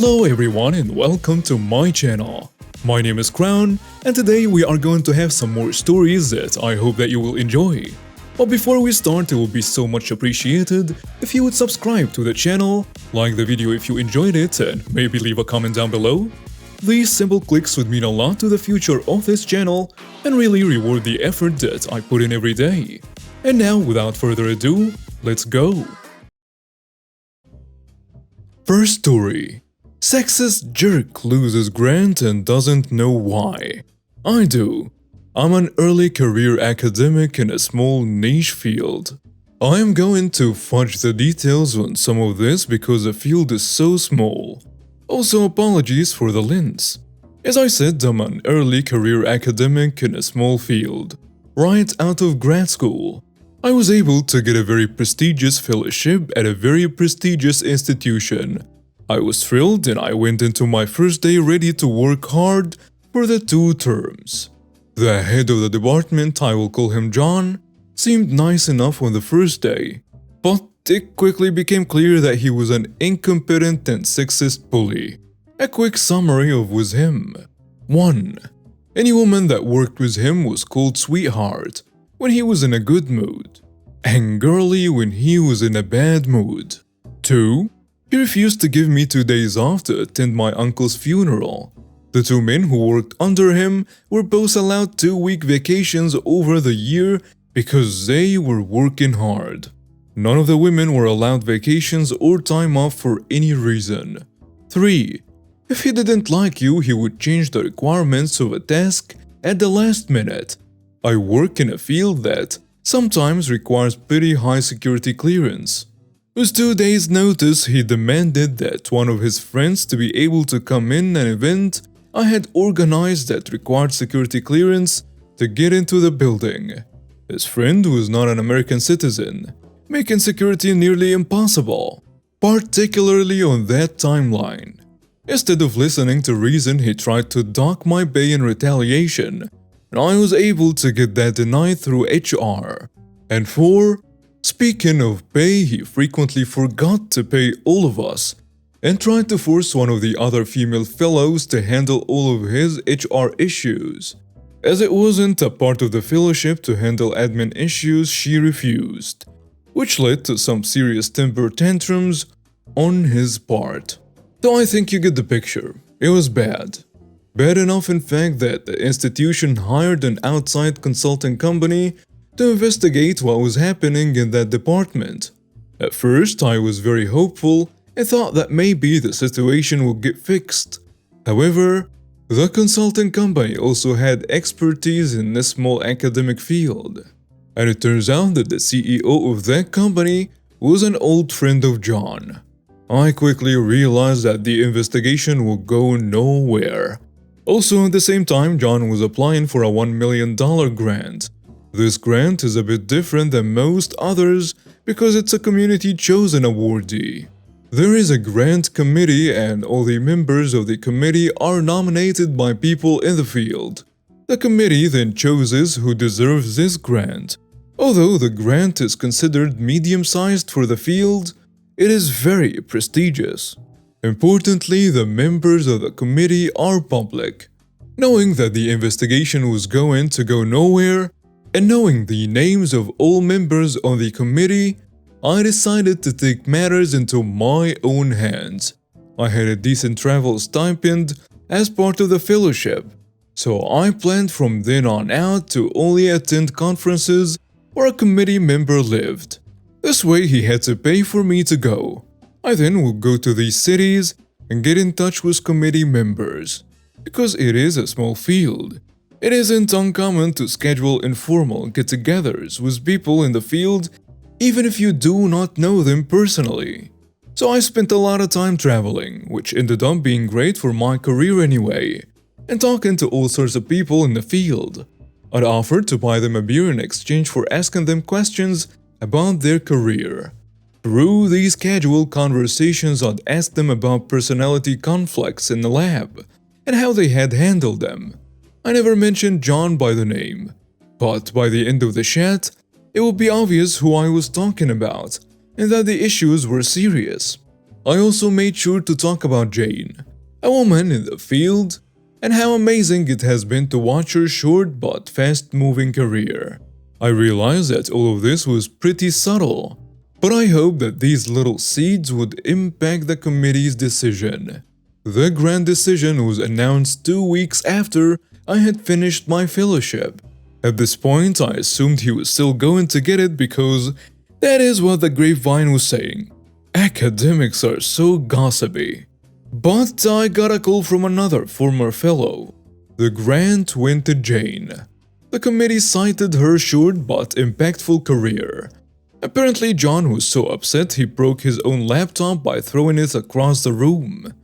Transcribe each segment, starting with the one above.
Hello everyone and welcome to my channel. My name is Crown and today we are going to have some more stories that I hope that you will enjoy. But before we start, it would be so much appreciated if you would subscribe to the channel, like the video if you enjoyed it, and maybe leave a comment down below. These simple clicks would mean a lot to the future of this channel and really reward the effort that I put in every day. And now, without further ado, let's go! First story. Sexist jerk loses grant and doesn't know why. I do. I'm an early career academic in a small niche field. I am going to fudge the details on some of this because the field is so small. Also, apologies for the lens. As I said, I'm an early career academic in a small field. Right out of grad school, I was able to get a very prestigious fellowship at a very prestigious institution. I was thrilled and I went into my first day ready to work hard for the 2 terms. The head of the department, I will call him John, seemed nice enough on the first day, but it quickly became clear that he was an incompetent and sexist bully. A quick summary of was him. 1. Any woman that worked with him was called sweetheart when he was in a good mood, and girly when he was in a bad mood. 2. He refused to give me 2 days off to attend my uncle's funeral. The 2 men who worked under him were both allowed 2-week vacations over the year because they were working hard. None of the women were allowed vacations or time off for any reason. 3. If he didn't like you, he would change the requirements of a task at the last minute. I work in a field that sometimes requires pretty high security clearance. With 2 days' notice, he demanded that one of his friends to be able to come in an event I had organized that required security clearance to get into the building. His friend was not an American citizen, making security nearly impossible, particularly on that timeline. Instead of listening to reason, he tried to dock my pay in retaliation, and I was able to get that denied through HR. And 4. Speaking of pay, he frequently forgot to pay all of us and tried to force one of the other female fellows to handle all of his HR issues. As it wasn't a part of the fellowship to handle admin issues, she refused, which led to some serious temper tantrums on his part. So I think you get the picture. It was bad. Bad enough, in fact, that the institution hired an outside consulting company to investigate what was happening in that department. At first, I was very hopeful and thought that maybe the situation would get fixed. However, the consulting company also had expertise in this small academic field. And it turns out that the CEO of that company was an old friend of John. I quickly realized that the investigation would go nowhere. Also, at the same time, John was applying for a $1 million grant. This grant is a bit different than most others because it's a community-chosen awardee. There is a grant committee and all the members of the committee are nominated by people in the field. The committee then chooses who deserves this grant. Although the grant is considered medium-sized for the field, it is very prestigious. Importantly, the members of the committee are public. Knowing that the investigation was going to go nowhere, and knowing the names of all members on the committee, I decided to take matters into my own hands. I had a decent travel stipend as part of the fellowship, so I planned from then on out to only attend conferences where a committee member lived. This way he had to pay for me to go. I then would go to these cities and get in touch with committee members. Because it is a small field, it isn't uncommon to schedule informal get-togethers with people in the field even if you do not know them personally. So I spent a lot of time traveling, which ended up being great for my career anyway, and talking to all sorts of people in the field. I'd offered to buy them a beer in exchange for asking them questions about their career. Through these casual conversations, I'd ask them about personality conflicts in the lab and how they had handled them. I never mentioned John by the name, but by the end of the chat, it would be obvious who I was talking about and that the issues were serious. I also made sure to talk about Jane, a woman in the field, and how amazing it has been to watch her short but fast-moving career. I realized that all of this was pretty subtle, but I hope that these little seeds would impact the committee's decision. The grand decision was announced 2 weeks after I had finished my fellowship. At this point, I assumed he was still going to get it because that is what the grapevine was saying. Academics are so gossipy. But I got a call from another former fellow. The grant went to Jane. The committee cited her short but impactful career. Apparently, John was so upset he broke his own laptop by throwing it across the room.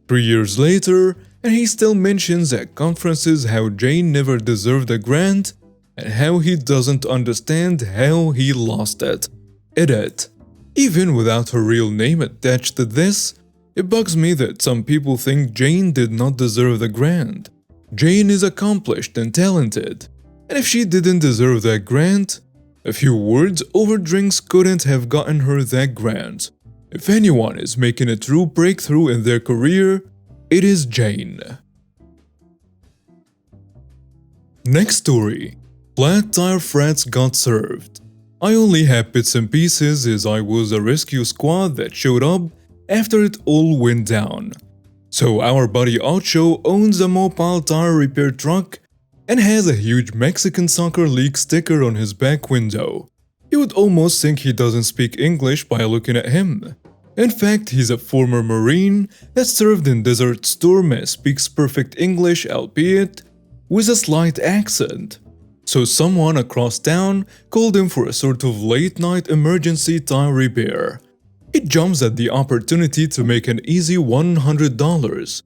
3 years later, and he still mentions at conferences how Jane never deserved a grant and how he doesn't understand how he lost it. Edit. Even without her real name attached to this, it bugs me that some people think Jane did not deserve the grant. Jane is accomplished and talented, and if she didn't deserve that grant, a few words over drinks couldn't have gotten her that grant. If anyone is making a true breakthrough in their career, it is Jane. Next story. Flat tire frats got served. I only have bits and pieces as I was a rescue squad that showed up after it all went down. So our buddy Ocho owns a mobile tire repair truck and has a huge Mexican soccer league sticker on his back window. You would almost think he doesn't speak English by looking at him. In fact, he's a former Marine that served in Desert Storm and speaks perfect English, albeit with a slight accent. So someone across town called him for a sort of late-night emergency tire repair. He jumps at the opportunity to make an easy $100.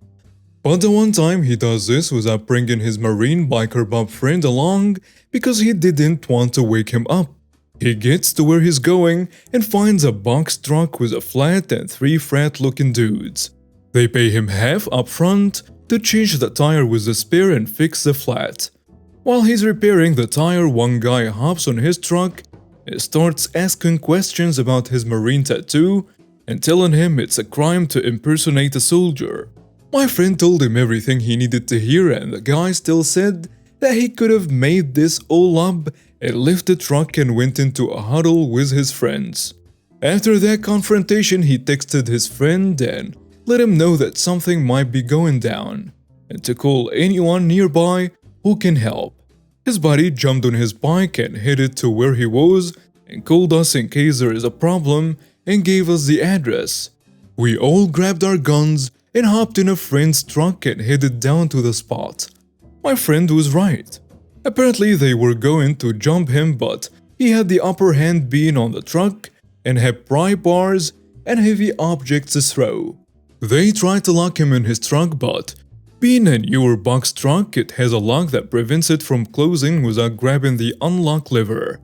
But the one time he does this without bringing his Marine biker Bob friend along because he didn't want to wake him up. He gets to where he's going and finds a box truck with a flat and 3 frat-looking dudes. They pay him half up front to change the tire with the spare and fix the flat. While he's repairing the tire, one guy hops on his truck and starts asking questions about his Marine tattoo and telling him it's a crime to impersonate a soldier. My friend told him everything he needed to hear, and the guy still said that he could have made this all up and left the truck and went into a huddle with his friends. After that confrontation, he texted his friend and let him know that something might be going down and to call anyone nearby who can help. His buddy jumped on his bike and headed to where he was and called us in case there is a problem and gave us the address. We all grabbed our guns and hopped in a friend's truck and headed down to the spot. My friend was right. Apparently they were going to jump him, but he had the upper hand being on the truck and had pry bars and heavy objects to throw. They tried to lock him in his truck, but being a newer box truck, it has a lock that prevents it from closing without grabbing the unlock lever.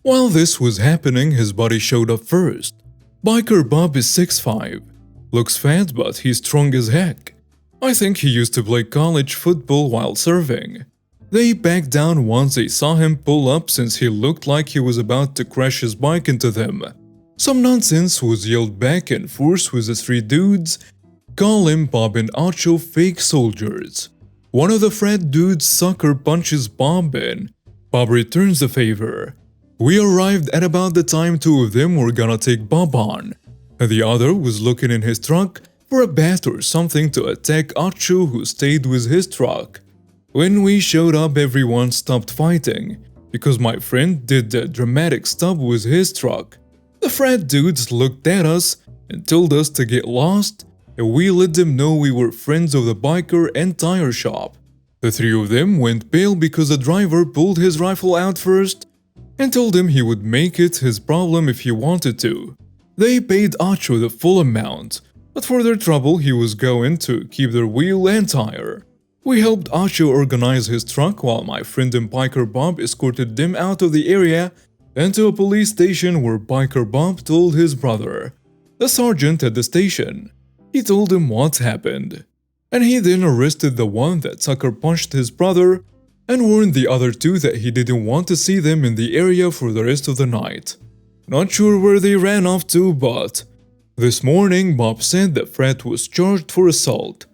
While this was happening, his buddy showed up first. Biker Bob is 6'5", looks fat but he's strong as heck. I think he used to play college football while serving. They backed down once they saw him pull up since he looked like he was about to crash his bike into them. Some nonsense was yelled back and forth with the 3 dudes, calling Bob and Ocho fake soldiers. One of the frat dudes sucker punches Bob and Bob returns the favor. We arrived at about the time 2 of them were gonna take Bob on, and the other was looking in his truck for a bat or something to attack Ocho, who stayed with his truck. When we showed up, everyone stopped fighting because my friend did the dramatic stop with his truck. The frat dudes looked at us and told us to get lost, and we let them know we were friends of the biker and tire shop. The 3 of them went pale because the driver pulled his rifle out first and told him he would make it his problem if he wanted to. They paid Ocho the full amount, but for their trouble he was going to keep their wheel and tire. We helped Ocho organize his truck while my friend and biker Bob escorted them out of the area and to a police station where biker Bob told his brother, the sergeant at the station. He told him what happened, and he then arrested the one that sucker punched his brother and warned the other 2 that he didn't want to see them in the area for the rest of the night. Not sure where they ran off to, but This morning, Bob said that Fred was charged for assault.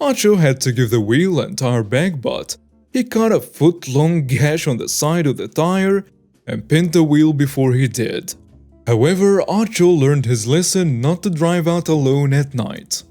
Acho had to give the wheel a tire back, but he cut a foot-long gash on the side of the tire and pinned the wheel before he did. However, Acho learned his lesson not to drive out alone at night.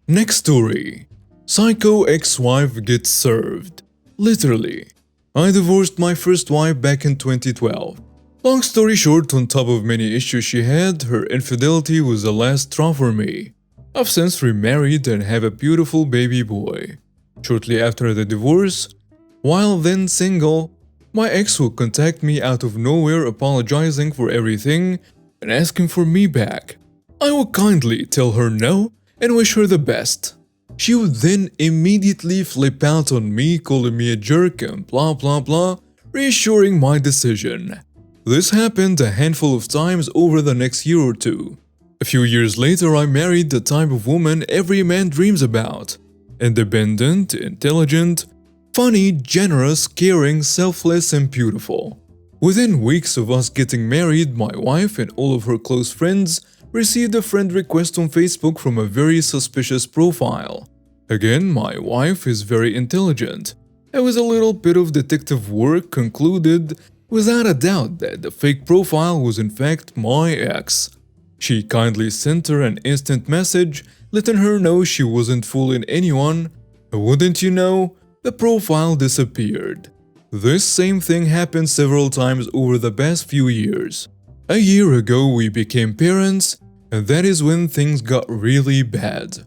Next story. Psycho ex-wife gets served. Literally. I divorced my first wife back in 2012. Long story short, on top of many issues she had, her infidelity was the last straw for me. I've since remarried and have a beautiful baby boy. Shortly after the divorce, while then single, my ex would contact me out of nowhere apologizing for everything and asking for me back. I would kindly tell her no and wish her the best. She would then immediately flip out on me, calling me a jerk and blah blah blah, reassuring my decision. This happened a handful of times over the next year or two. A few years later, I married the type of woman every man dreams about. Independent, intelligent, funny, generous, caring, selfless, and beautiful. Within weeks of us getting married, my wife and all of her close friends received a friend request on Facebook from a very suspicious profile. Again, my wife is very intelligent, and with a little bit of detective work concluded without a doubt that the fake profile was in fact my ex. She kindly sent her an instant message letting her know she wasn't fooling anyone, and wouldn't you know, the profile disappeared. This same thing happened several times over the past few years. A year ago we became parents, and that is when things got really bad.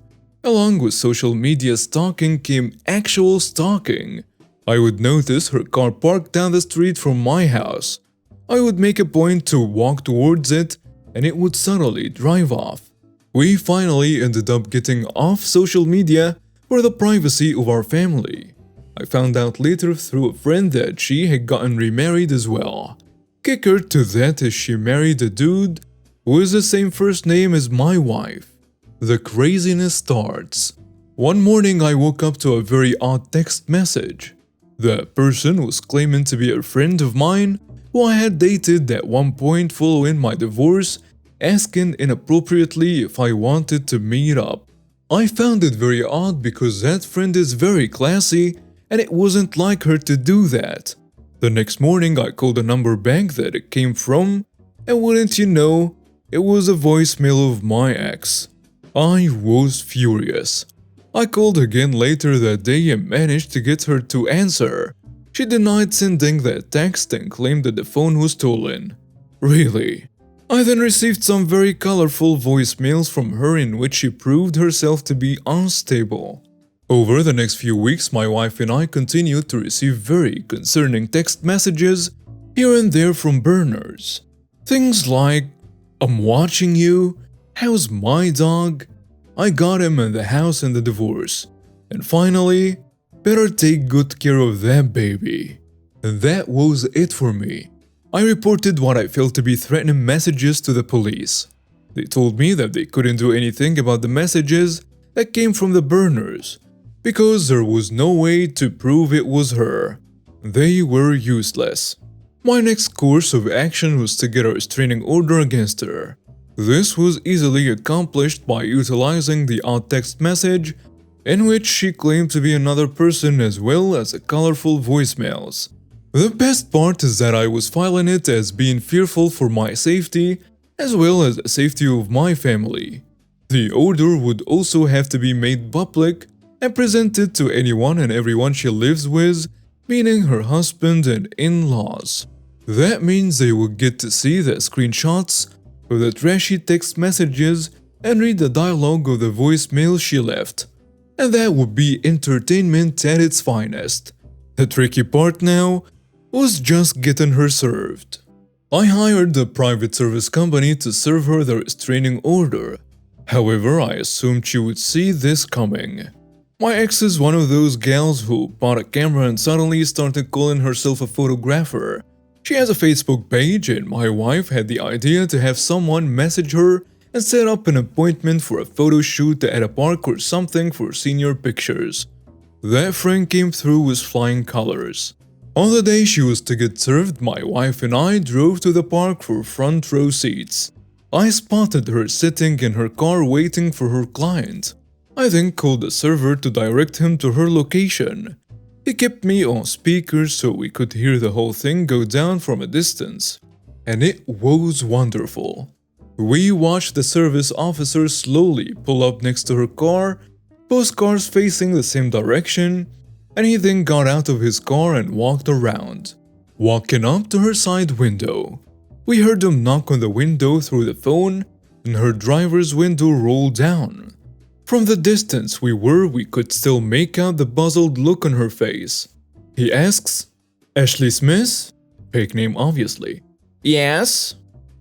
Along with social media stalking came actual stalking. I would notice her car parked down the street from my house. I would make a point to walk towards it, and it would suddenly drive off. We finally ended up getting off social media for the privacy of our family. I found out later through a friend that she had gotten remarried as well. Kicker to that is she married a dude with the same first name as my wife. The craziness starts. One morning I woke up to a very odd text message. The person was claiming to be a friend of mine who I had dated at one point following my divorce, asking inappropriately if I wanted to meet up. I found it very odd because that friend is very classy and it wasn't like her to do that. The next morning I called the number back that it came from, and wouldn't you know, it was a voicemail of my ex. I was furious. I called again later that day and managed to get her to answer. She denied sending that text and claimed that the phone was stolen. Really? I then received some very colorful voicemails from her in which she proved herself to be unstable. Over the next few weeks, my wife and I continued to receive very concerning text messages here and there from burners. Things like, "I'm watching you," "How's my dog?" "I got him in the house and the divorce." And finally, "Better take good care of that baby." And that was it for me. I reported what I felt to be threatening messages to the police. They told me that they couldn't do anything about the messages that came from the burners, because there was no way to prove it was her. They were useless. My next course of action was to get a restraining order against her. This was easily accomplished by utilizing the odd text message in which she claimed to be another person as well as the colorful voicemails. The best part is that I was filing it as being fearful for my safety as well as the safety of my family. The order would also have to be made public and presented to anyone and everyone she lives with, meaning her husband and in-laws. That means they would get to see the screenshots of the trashy text messages and read the dialogue of the voicemail she left. And that would be entertainment at its finest. The tricky part now was just getting her served. I hired a private service company to serve her the restraining order. However, I assumed she would see this coming. My ex is one of those gals who bought a camera and suddenly started calling herself a photographer. She has a Facebook page, and my wife had the idea to have someone message her and set up an appointment for a photo shoot at a park or something for senior pictures. That friend came through with flying colors. On the day she was to get served, my wife and I drove to the park for front row seats. I spotted her sitting in her car waiting for her client. I then called the server to direct him to her location. He kept me on speaker so we could hear the whole thing go down from a distance. And it was wonderful. We watched the service officer slowly pull up next to her car, both cars facing the same direction, and he then got out of his car and walked around. Walking up to her side window, we heard him knock on the window through the phone, and her driver's window rolled down. From the distance we were, we could still make out the puzzled look on her face. He asks, "Ashley Smith?" Fake name obviously. "Yes?"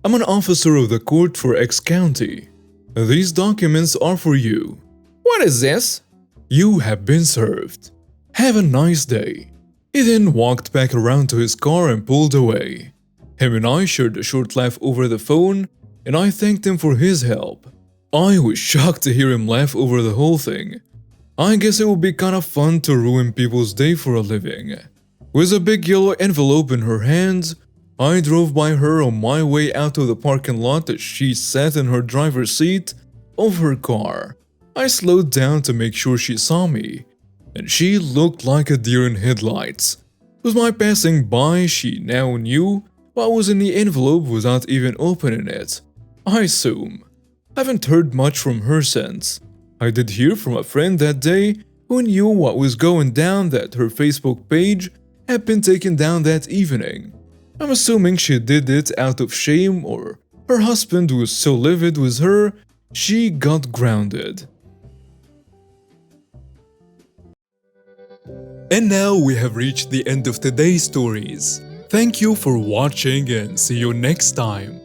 "I'm an officer of the court for X County. These documents are for you." "What is this?" "You have been served. Have a nice day." He then walked back around to his car and pulled away. Him and I shared a short laugh over the phone, and I thanked him for his help. I was shocked to hear him laugh over the whole thing. I guess it would be kind of fun to ruin people's day for a living. With a big yellow envelope in her hands, I drove by her on my way out of the parking lot as she sat in her driver's seat of her car. I slowed down to make sure she saw me, and she looked like a deer in headlights. With my passing by, she now knew what was in the envelope without even opening it. I assume. Haven't heard much from her since. I did hear from a friend that day who knew what was going down, that her Facebook page had been taken down that evening. I'm assuming she did it out of shame, or her husband was so livid with her, she got grounded. And now we have reached the end of today's stories. Thank you for watching and see you next time.